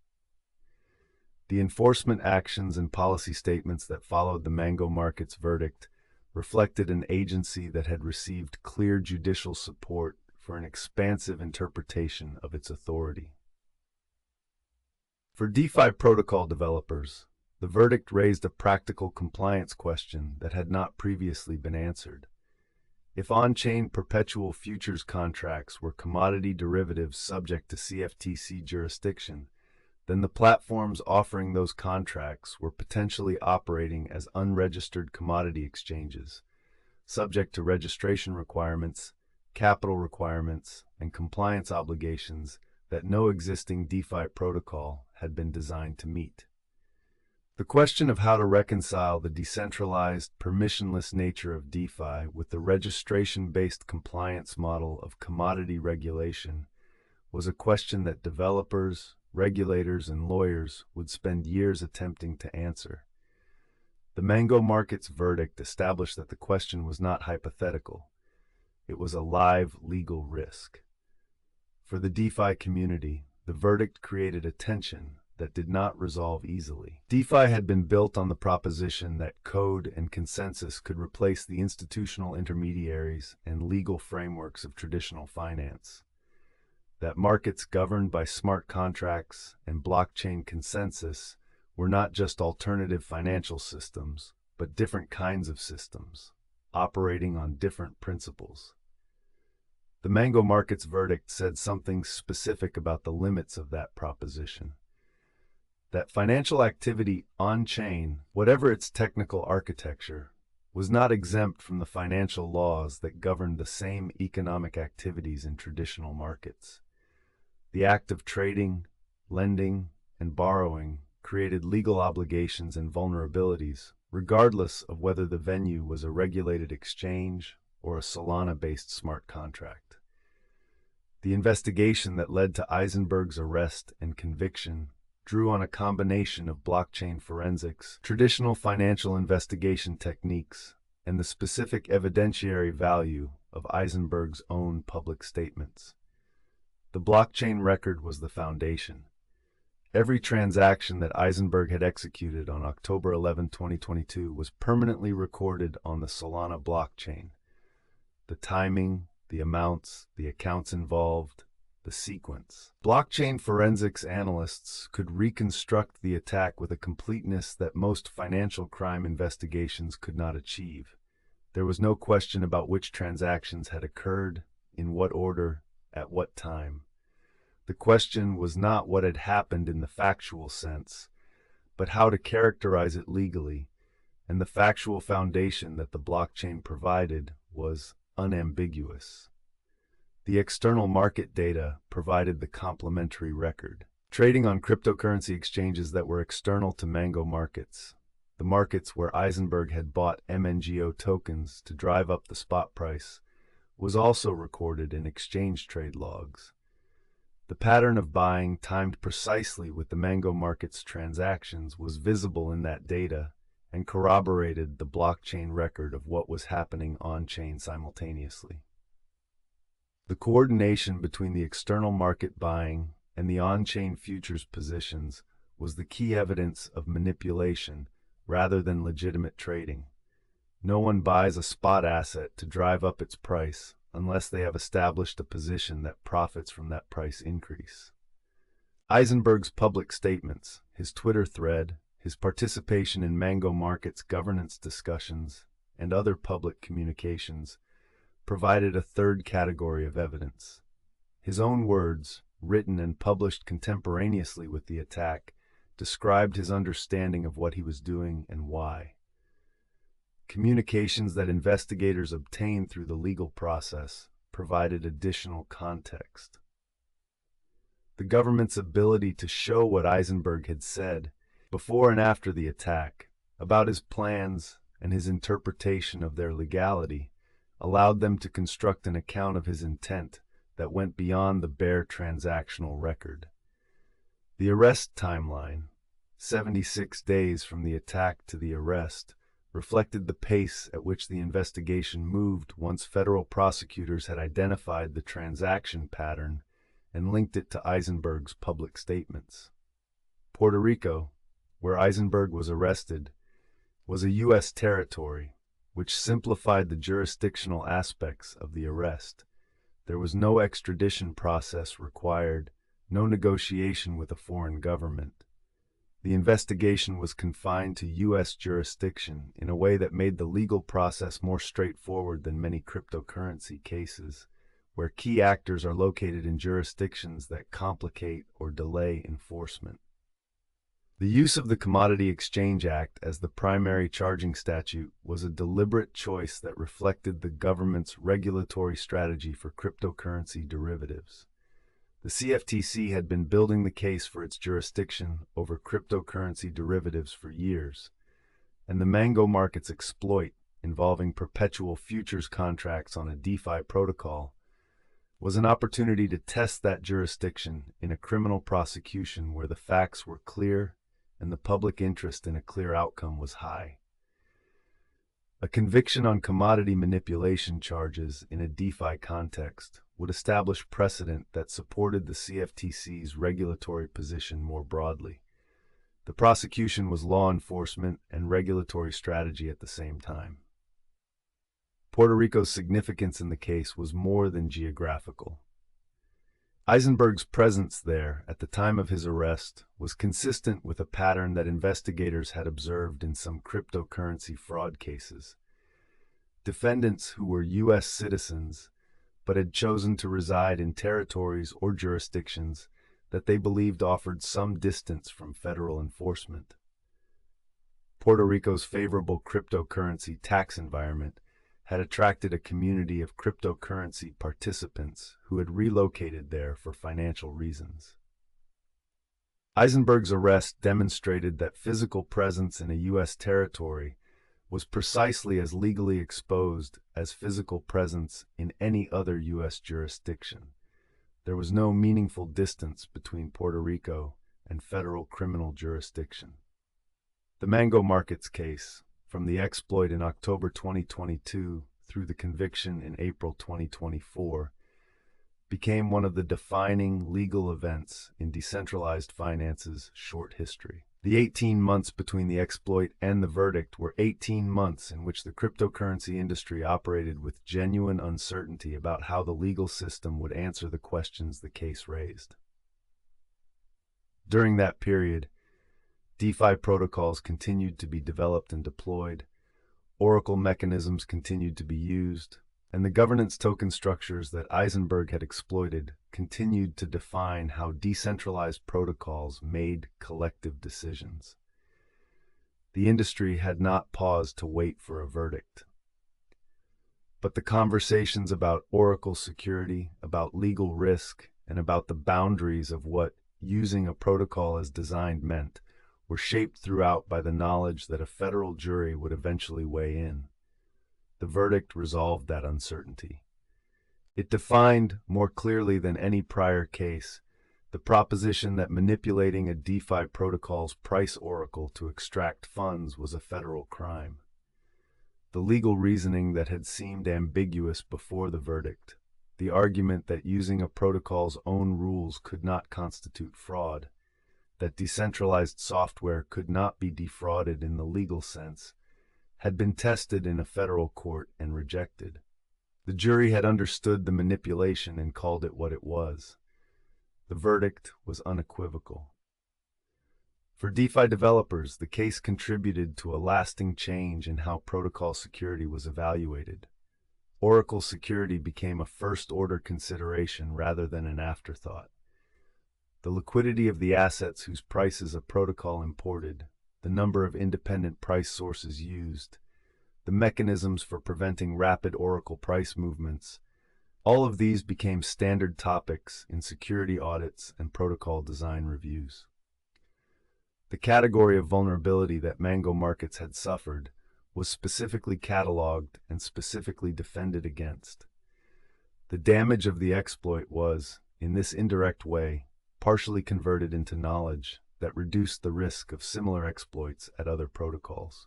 A: The enforcement actions and policy statements that followed the Mango Market's verdict reflected an agency that had received clear judicial support for an expansive interpretation of its authority. For DeFi protocol developers, the verdict raised a practical compliance question that had not previously been answered. If on-chain perpetual futures contracts were commodity derivatives subject to CFTC jurisdiction, then the platforms offering those contracts were potentially operating as unregistered commodity exchanges, subject to registration requirements, capital requirements, and compliance obligations that no existing DeFi protocol had been designed to meet. The question of how to reconcile the decentralized, permissionless nature of DeFi with the registration-based compliance model of commodity regulation was a question that developers, regulators, and lawyers would spend years attempting to answer. The Mango Market's verdict established that the question was not hypothetical. It was a live legal risk. For the DeFi community, the verdict created a tension that did not resolve easily. DeFi had been built on the proposition that code and consensus could replace the institutional intermediaries and legal frameworks of traditional finance. That markets governed by smart contracts and blockchain consensus were not just alternative financial systems, but different kinds of systems, operating on different principles. The Mango Market's verdict said something specific about the limits of that proposition. That financial activity on-chain, whatever its technical architecture, was not exempt from the financial laws that governed the same economic activities in traditional markets. The act of trading, lending, and borrowing created legal obligations and vulnerabilities, regardless of whether the venue was a regulated exchange or a Solana-based smart contract. The investigation that led to Eisenberg's arrest and conviction drew on a combination of blockchain forensics, traditional financial investigation techniques, and the specific evidentiary value of Eisenberg's own public statements. The blockchain record was the foundation. Every transaction that Eisenberg had executed on October 11, 2022 was permanently recorded on the Solana blockchain. The timing, the amounts, the accounts involved, the sequence. Blockchain forensics analysts could reconstruct the attack with a completeness that most financial crime investigations could not achieve. There was no question about which transactions had occurred, in what order, at what time. The question was not what had happened in the factual sense, but how to characterize it legally, and the factual foundation that the blockchain provided was unambiguous. The external market data provided the complementary record. Trading on cryptocurrency exchanges that were external to Mango markets, the markets where Eisenberg had bought MNGO tokens to drive up the spot price, was also recorded in exchange trade logs. The pattern of buying timed precisely with the Mango market's transactions was visible in that data and corroborated the blockchain record of what was happening on-chain simultaneously. The coordination between the external market buying and the on-chain futures positions was the key evidence of manipulation rather than legitimate trading. No one buys a spot asset to drive up its price unless they have established a position that profits from that price increase. Eisenberg's public statements, his Twitter thread, his participation in Mango Market's governance discussions, and other public communications provided a third category of evidence. His own words, written and published contemporaneously with the attack, described his understanding of what he was doing and why. Communications that investigators obtained through the legal process provided additional context. The government's ability to show what Eisenberg had said before and after the attack about his plans and his interpretation of their legality allowed them to construct an account of his intent that went beyond the bare transactional record. The arrest timeline, 76 days from the attack to the arrest, reflected the pace at which the investigation moved once federal prosecutors had identified the transaction pattern and linked it to Eisenberg's public statements. Puerto Rico, where Eisenberg was arrested, was a U.S. territory, which simplified the jurisdictional aspects of the arrest. There was no extradition process required, no negotiation with a foreign government. The investigation was confined to U.S. jurisdiction in a way that made the legal process more straightforward than many cryptocurrency cases, where key actors are located in jurisdictions that complicate or delay enforcement. The use of the Commodity Exchange Act as the primary charging statute was a deliberate choice that reflected the government's regulatory strategy for cryptocurrency derivatives. The CFTC had been building the case for its jurisdiction over cryptocurrency derivatives for years, and the Mango Market's exploit, involving perpetual futures contracts on a DeFi protocol, was an opportunity to test that jurisdiction in a criminal prosecution where the facts were clear and the public interest in a clear outcome was high. A conviction on commodity manipulation charges in a DeFi context would establish precedent that supported the CFTC's regulatory position more broadly. The prosecution was law enforcement and regulatory strategy at the same time. Puerto Rico's significance in the case was more than geographical. Eisenberg's presence there at the time of his arrest was consistent with a pattern that investigators had observed in some cryptocurrency fraud cases. Defendants who were U.S. citizens but had chosen to reside in territories or jurisdictions that they believed offered some distance from federal enforcement. Puerto Rico's favorable cryptocurrency tax environment had attracted a community of cryptocurrency participants who had relocated there for financial reasons. Eisenberg's arrest demonstrated that physical presence in a U.S. territory was precisely as legally exposed as physical presence in any other U.S. jurisdiction. There was no meaningful distance between Puerto Rico and federal criminal jurisdiction. The Mango Markets case, from the exploit in October 2022 through the conviction in April 2024, became one of the defining legal events in decentralized finance's short history. The 18 months between the exploit and the verdict were 18 months in which the cryptocurrency industry operated with genuine uncertainty about how the legal system would answer the questions the case raised. During that period, DeFi protocols continued to be developed and deployed, Oracle mechanisms continued to be used, and the governance token structures that Eisenberg had exploited continued to define how decentralized protocols made collective decisions. The industry had not paused to wait for a verdict. But the conversations about Oracle security, about legal risk, and about the boundaries of what using a protocol as designed meant were shaped throughout by the knowledge that a federal jury would eventually weigh in. The verdict resolved that uncertainty. It defined, more clearly than any prior case, the proposition that manipulating a DeFi protocol's price oracle to extract funds was a federal crime. The legal reasoning that had seemed ambiguous before the verdict, the argument that using a protocol's own rules could not constitute fraud, that decentralized software could not be defrauded in the legal sense, had been tested in a federal court and rejected. The jury had understood the manipulation and called it what it was. The verdict was unequivocal. For DeFi developers, the case contributed to a lasting change in how protocol security was evaluated. Oracle security became a first-order consideration rather than an afterthought. The liquidity of the assets whose prices a protocol imported, the number of independent price sources used, the mechanisms for preventing rapid Oracle price movements, all of these became standard topics in security audits and protocol design reviews. The category of vulnerability that Mango Markets had suffered was specifically cataloged and specifically defended against. The damage of the exploit was, in this indirect way, partially converted into knowledge that reduced the risk of similar exploits at other protocols.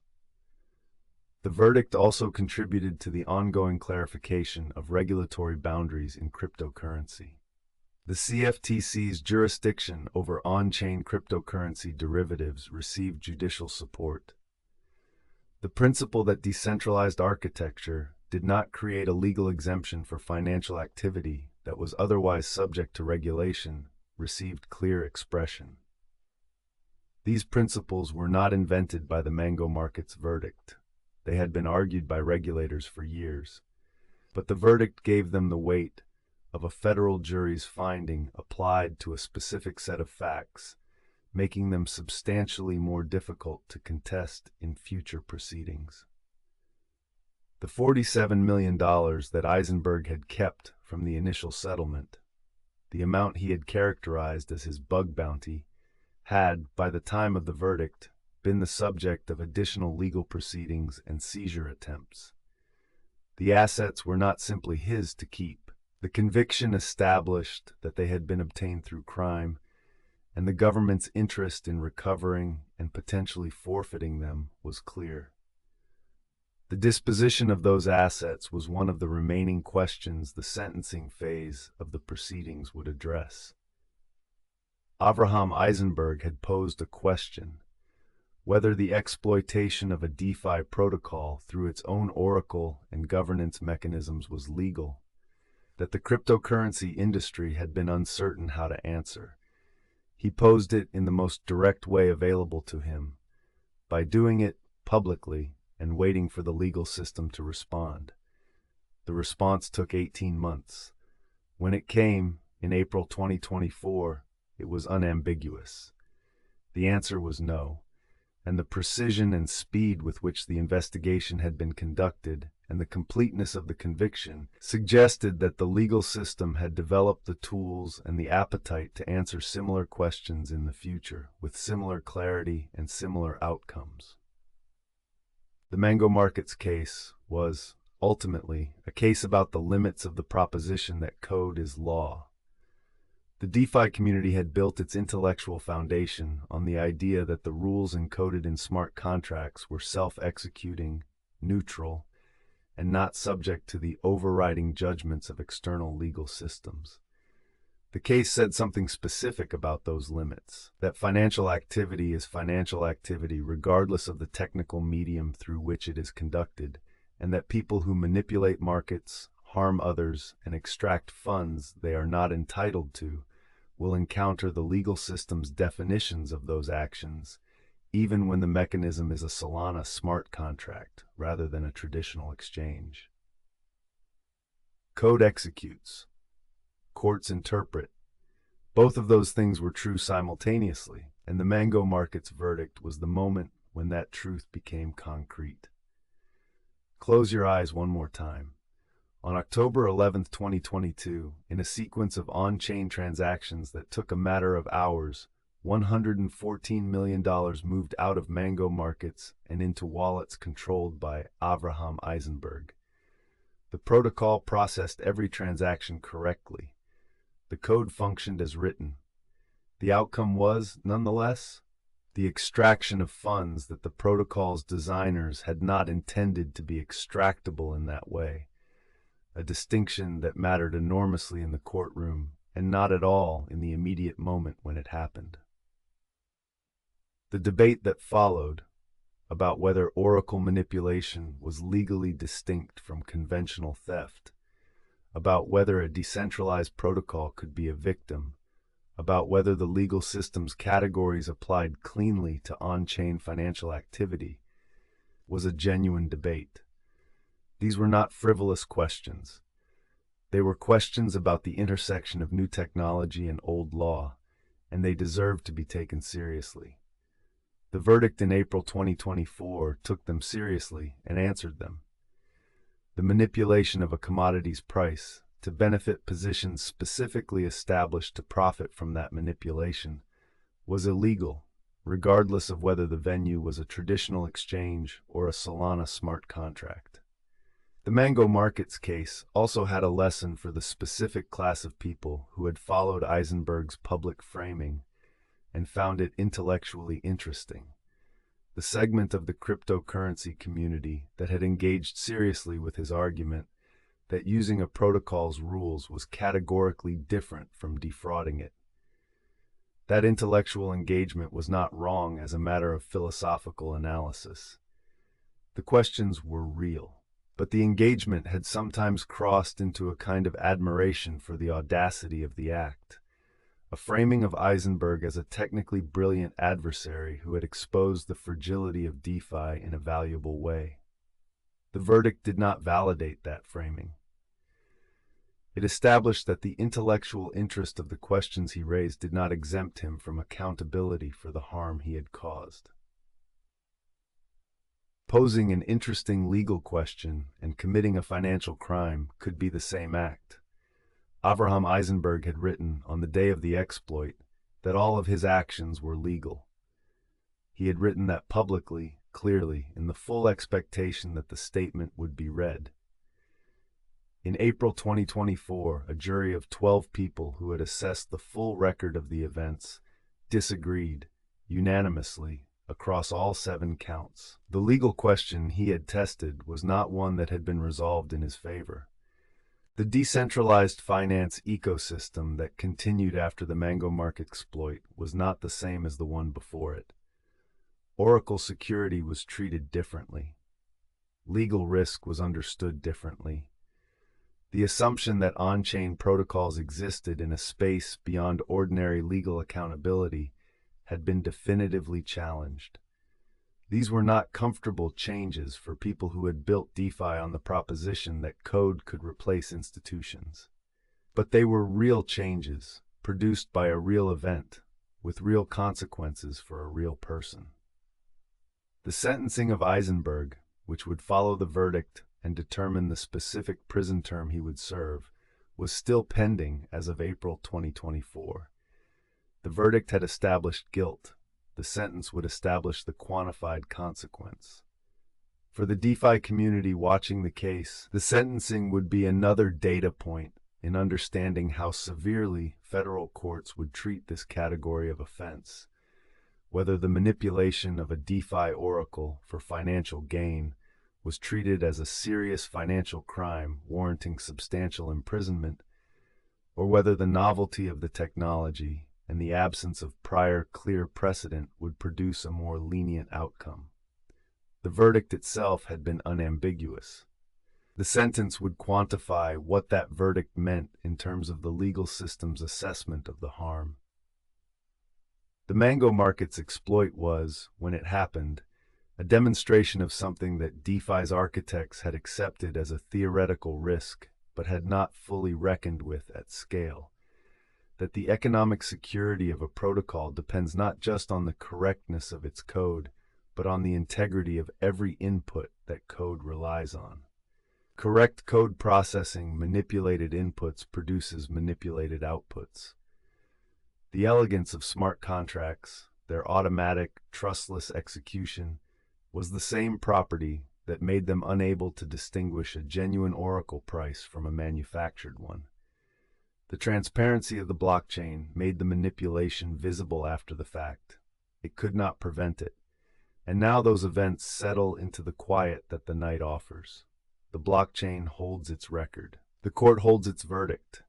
A: The verdict also contributed to the ongoing clarification of regulatory boundaries in cryptocurrency. The CFTC's jurisdiction over on-chain cryptocurrency derivatives received judicial support. The principle that decentralized architecture did not create a legal exemption for financial activity that was otherwise subject to regulation received clear expression. These principles were not invented by the Mango Markets verdict. They had been argued by regulators for years, but the verdict gave them the weight of a federal jury's finding applied to a specific set of facts, making them substantially more difficult to contest in future proceedings. The $47 million that Eisenberg had kept from the initial settlement, the amount he had characterized as his bug bounty, had, by the time of the verdict, been the subject of additional legal proceedings and seizure attempts. The assets were not simply his to keep. The conviction established that they had been obtained through crime, and the government's interest in recovering and potentially forfeiting them was clear. The disposition of those assets was one of the remaining questions the sentencing phase of the proceedings would address. Avraham Eisenberg had posed a question: whether the exploitation of a DeFi protocol through its own oracle and governance mechanisms was legal, that the cryptocurrency industry had been uncertain how to answer. He posed it in the most direct way available to him, by doing it publicly and waiting for the legal system to respond. The response took 18 months. When it came, in April 2024, it was unambiguous. The answer was no, and the precision and speed with which the investigation had been conducted and the completeness of the conviction suggested that the legal system had developed the tools and the appetite to answer similar questions in the future with similar clarity and similar outcomes. The Mango Markets case was, ultimately, a case about the limits of the proposition that code is law. The DeFi community had built its intellectual foundation on the idea that the rules encoded in smart contracts were self-executing, neutral, and not subject to the overriding judgments of external legal systems. The case said something specific about those limits, that financial activity is financial activity regardless of the technical medium through which it is conducted, and that people who manipulate markets, harm others, and extract funds they are not entitled to will encounter the legal system's definitions of those actions, even when the mechanism is a Solana smart contract rather than a traditional exchange. Code executes. Courts interpret. Both of those things were true simultaneously, and the Mango Market's verdict was the moment when that truth became concrete. Close your eyes one more time. On October 11, 2022, in a sequence of on-chain transactions that took a matter of hours, $114 million moved out of Mango Markets and into wallets controlled by Avraham Eisenberg. The protocol processed every transaction correctly. The code functioned as written. The outcome was, nonetheless, the extraction of funds that the protocol's designers had not intended to be extractable in that way, a distinction that mattered enormously in the courtroom and not at all in the immediate moment when it happened. The debate that followed, about whether oracle manipulation was legally distinct from conventional theft, about whether a decentralized protocol could be a victim, about whether the legal system's categories applied cleanly to on-chain financial activity, was a genuine debate. These were not frivolous questions. They were questions about the intersection of new technology and old law, and they deserved to be taken seriously. The verdict in April 2024 took them seriously and answered them. The manipulation of a commodity's price to benefit positions specifically established to profit from that manipulation was illegal, regardless of whether the venue was a traditional exchange or a Solana smart contract. The Mango Markets case also had a lesson for the specific class of people who had followed Eisenberg's public framing and found it intellectually interesting. The segment of the cryptocurrency community that had engaged seriously with his argument that using a protocol's rules was categorically different from defrauding it. That intellectual engagement was not wrong as a matter of philosophical analysis. The questions were real, but the engagement had sometimes crossed into a kind of admiration for the audacity of the act, a framing of Eisenberg as a technically brilliant adversary who had exposed the fragility of DeFi in a valuable way. The verdict did not validate that framing. It established that the intellectual interest of the questions he raised did not exempt him from accountability for the harm he had caused. Posing an interesting legal question and committing a financial crime could be the same act. Avraham Eisenberg had written on the day of the exploit that all of his actions were legal. He had written that publicly, clearly, in the full expectation that the statement would be read. In April 2024, a jury of 12 people who had assessed the full record of the events disagreed, unanimously, across all 7 counts. The legal question he had tested was not one that had been resolved in his favor. The decentralized finance ecosystem that continued after the Mango Market exploit was not the same as the one before it. Oracle security was treated differently. Legal risk was understood differently. The assumption that on-chain protocols existed in a space beyond ordinary legal accountability had been definitively challenged. These were not comfortable changes for people who had built DeFi on the proposition that code could replace institutions. But they were real changes, produced by a real event, with real consequences for a real person. The sentencing of Eisenberg, which would follow the verdict and determine the specific prison term he would serve, was still pending as of April 2024. The verdict had established guilt. The sentence would establish the quantified consequence. For the DeFi community watching the case, the sentencing would be another data point in understanding how severely federal courts would treat this category of offense, whether the manipulation of a DeFi oracle for financial gain was treated as a serious financial crime warranting substantial imprisonment, or whether the novelty of the technology and the absence of prior clear precedent would produce a more lenient outcome. The verdict itself had been unambiguous. The sentence would quantify what that verdict meant in terms of the legal system's assessment of the harm. The mango market's exploit was, when it happened, a demonstration of something that DeFi's architects had accepted as a theoretical risk but had not fully reckoned with at scale. That the economic security of a protocol depends not just on the correctness of its code, but on the integrity of every input that code relies on. Correct code processing manipulated inputs produces manipulated outputs. The elegance of smart contracts, their automatic, trustless execution, was the same property that made them unable to distinguish a genuine oracle price from a manufactured one. The transparency of the blockchain made the manipulation visible after the fact. It could not prevent it. And now those events settle into the quiet that the night offers. The blockchain holds its record. The court holds its verdict.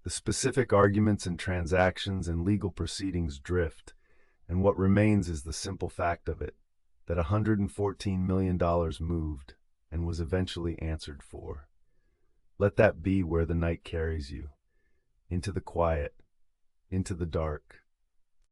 A: The specific arguments and transactions and legal proceedings drift, and what remains is the simple fact of it, that $114 million moved and was eventually answered for. Let that be where the night carries you, into the quiet, into the dark,